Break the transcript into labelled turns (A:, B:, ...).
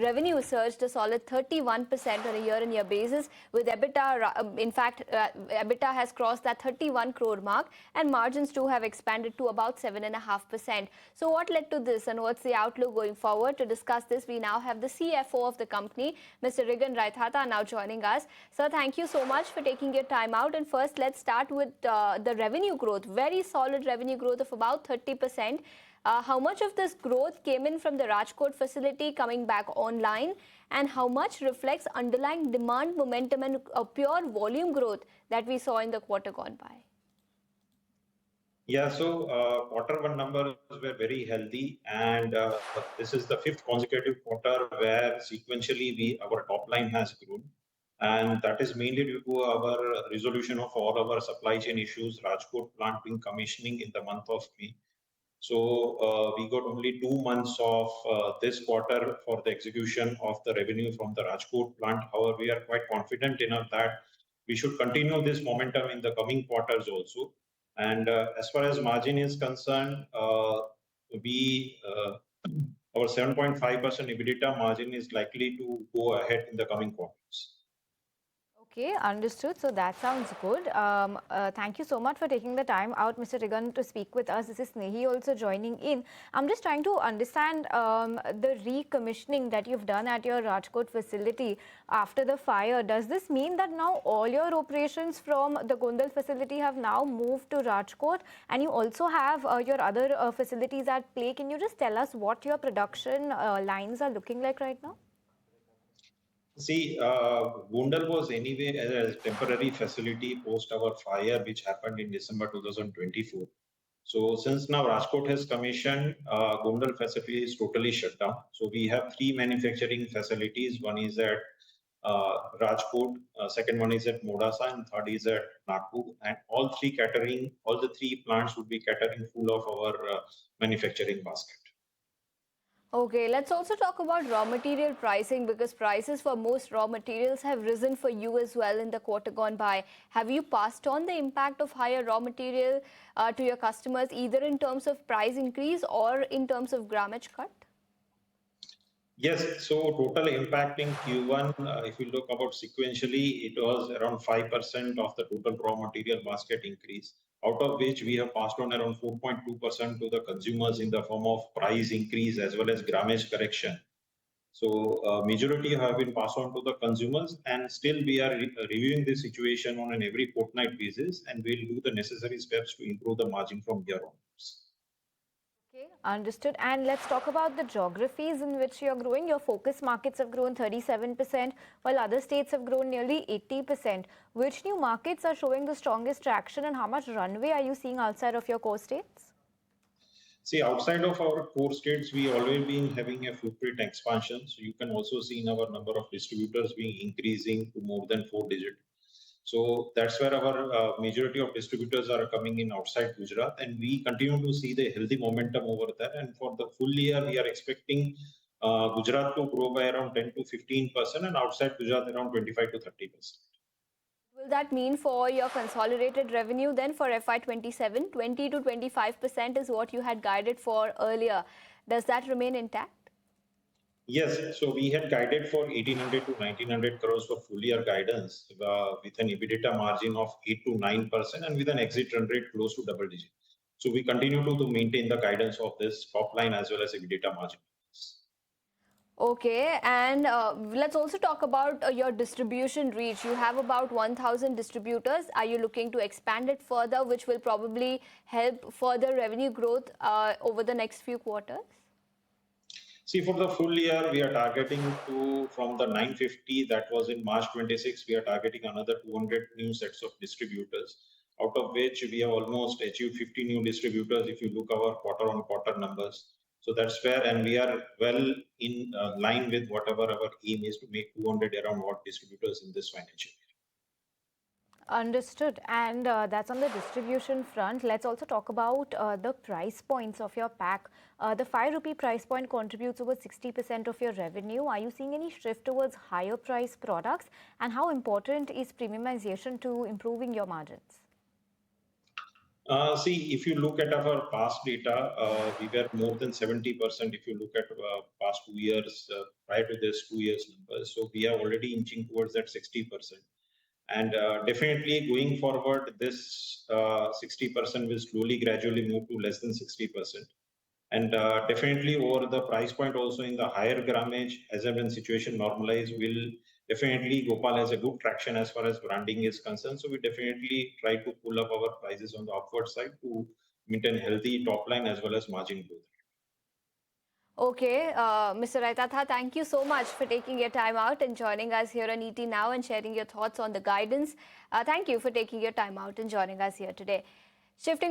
A: revenue surged a solid 31% on a year-on-year basis, with EBITDA, EBITDA has crossed that 31 crore mark, and margins too have expanded to about 7.5%. So what led to this, and what's the outlook going forward? To discuss this, we now have the CFO of the company, Mr. Rigan Raithatha, now joining us. Sir, thank you so much for taking your time out. And first, let's start with the revenue growth. Very solid revenue growth of about 30%. How much of this growth came in from the Rajkot facility coming back online, and how much reflects underlying demand momentum and pure volume growth that we saw in the quarter gone by?
B: Yeah, so quarter one numbers were very healthy, and this is the fifth consecutive quarter where sequentially our top line has grown, and that is mainly due to our resolution of all our supply chain issues. Rajkot plant being commissioning in the month of May. So we got only 2 months of this quarter for the execution of the revenue from the Rajkot plant. However, we are quite confident enough that we should continue this momentum in the coming quarters also. And as far as margin is concerned, our 7.5% EBITDA margin is likely to go ahead in the coming quarters.
A: Okay, understood. So that sounds good. Thank you so much for taking the time out, Mr. Rigan, to speak with us. This is Snehi also joining in. I'm just trying to understand the recommissioning that you've done at your Rajkot facility after the fire. Does this mean that now all your operations from the Gondal facility have now moved to Rajkot, and you also have your other facilities at play? Can you just tell us what your production lines are looking like right now?
B: See, Gondal was anyway a temporary facility post our fire, which happened in December 2024. So since now Rajkot has commissioned, Gondal facility is totally shut down. So we have 3 manufacturing facilities. One is at Rajkot, second one is at Modasa, and third is at Nagpur. And all the 3 plants would be catering full of our manufacturing basket.
A: Okay, let's also talk about raw material pricing, because prices for most raw materials have risen for you as well in the quarter gone by. Have you passed on the impact of higher raw material to your customers, either in terms of price increase or in terms of grammage cut?
B: Yes, so total impact in Q1, if you look about sequentially, it was around 5% of the total raw material basket increase, out of which we have passed on around 4.2% to the consumers in the form of price increase as well as grammage correction. So majority have been passed on to the consumers, and still we are reviewing the situation on an every fortnight basis, and we'll do the necessary steps to improve the margin from here onwards.
A: Okay, understood. And let's talk about the geographies in which you're growing. Your focus markets have grown 37%, while other states have grown nearly 80%. Which new markets are showing the strongest traction, and how much runway are you seeing outside of your core states?
B: See, outside of our core states, we always been having a footprint expansion. So you can also see in our number of distributors being increasing to more than 4 digits. So that's where our majority of distributors are coming in outside Gujarat, and we continue to see the healthy momentum over there. And for the full year, we are expecting Gujarat to grow by around 10 to 15%, and outside Gujarat around 25 to 30%.
A: Will that mean for your consolidated revenue then for FY27, 20 to 25% is what you had guided for earlier? Does that remain intact?
B: Yes, so we had guided for 1800 to 1900 crores for full year guidance with an EBITDA margin of 8 to 9% and with an exit run rate close to double digit. So we continue to maintain the guidance of this top line as well as EBITDA margin.
A: Okay, and let's also talk about your distribution reach. You have about 1,000 distributors. Are you looking to expand it further, which will probably help further revenue growth over the next few quarters?
B: See, for the full year, we are targeting to, from the 950 that was in March 26, we are targeting another 200 new sets of distributors, out of which we have almost achieved 50 new distributors if you look our quarter-on-quarter numbers. So that's where, and we are well in line with whatever our aim is to make 200 around what distributors in this financial year.
A: Understood. And that's on the distribution front. Let's also talk about the price points of your pack. The 5 rupee price point contributes over 60% of your revenue. Are you seeing any shift towards higher price products? And how important is premiumization to improving your margins?
B: See, if you look at our past data, we were more than 70% if you look at past 2 years, prior to this 2 years numbers. So we are already inching towards that 60%. And definitely going forward, this 60% will slowly, gradually move to less than 60%. And definitely over the price point also in the higher grammage, as and when situation normalize, will definitely Gopal has a good traction as far as branding is concerned. So we definitely try to pull up our prices on the upward side to maintain healthy top line as well as margin growth.
A: Okay, Mr. Raithatha, thank you so much for taking your time out and joining us here on ET Now and sharing your thoughts on the guidance. Thank you for taking your time out and joining us here today. Shifting